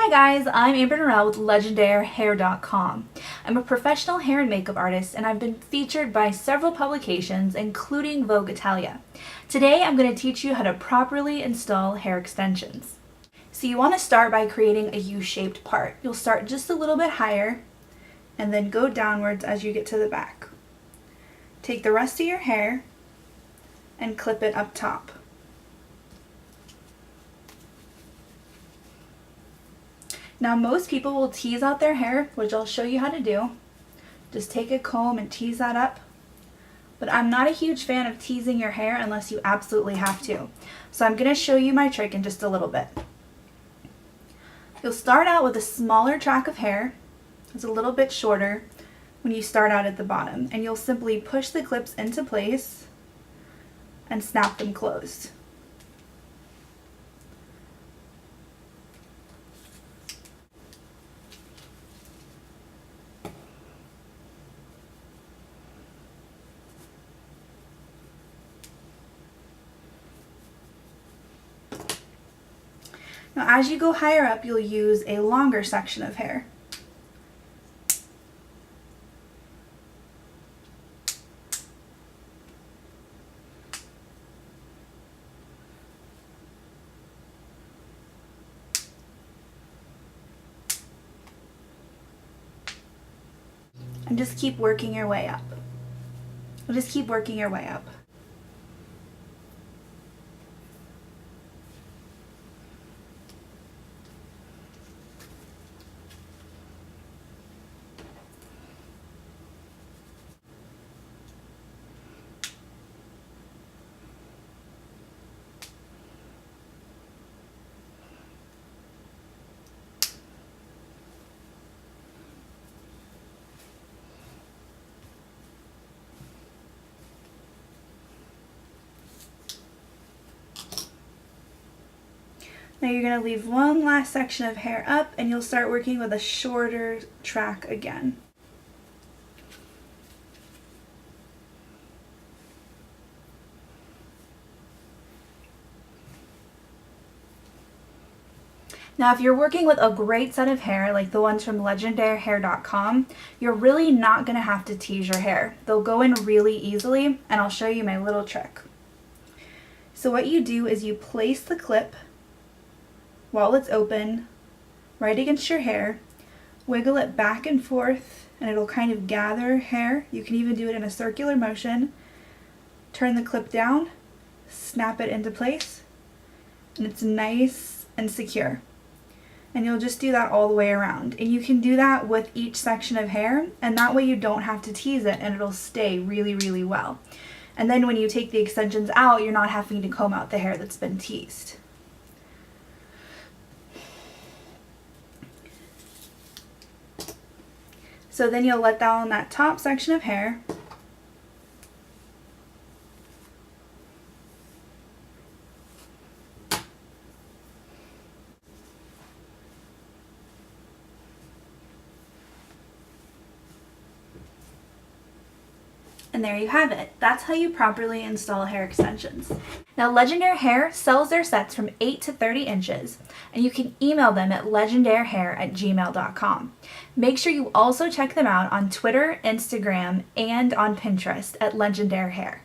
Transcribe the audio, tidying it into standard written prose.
Hi guys, I'm Amber Norell with LegendaireHair.com. I'm a professional hair and makeup artist and I've been featured by several publications including Vogue Italia. Today I'm going to teach you how to properly install hair extensions. So you want to start by creating a U-shaped part. You'll start just a little bit higher and then go downwards as you get to the back. Take the rest of your hair and clip it up top. Now most people will tease out their hair, which I'll show you how to do. Just take a comb and tease that up. But I'm not a huge fan of teasing your hair unless you absolutely have to. So I'm going to show you my trick in just a little bit. You'll start out with a smaller track of hair. It's a little bit shorter when you start out at the bottom. And you'll simply push the clips into place and snap them closed. Now as you go higher up, you'll use a longer section of hair. And just keep working your way up. Just keep working your way up. Now you're going to leave one last section of hair up and you'll start working with a shorter track again. Now if you're working with a great set of hair like the ones from LegendaireHair.com, you're really not going to have to tease your hair. They'll go in really easily and I'll show you my little trick. So what you do is you place the clip while it's open right against your hair, wiggle it back and forth and it'll kind of gather hair. You can even do it in a circular motion. Turn the clip down, snap it into place, and it's nice and secure. And you'll just do that all the way around. And you can do that with each section of hair, and that way you don't have to tease it and it'll stay really, really well. And then when you take the extensions out, you're not having to comb out the hair that's been teased. So then you'll let down that top section of hair. And there you have it. That's how you properly install hair extensions. Now Legendary Hair sells their sets from 8 to 30 inches, and you can email them at legendairehair@gmail.com. Make sure you also check them out on Twitter, Instagram, and on Pinterest at LegendaireHair.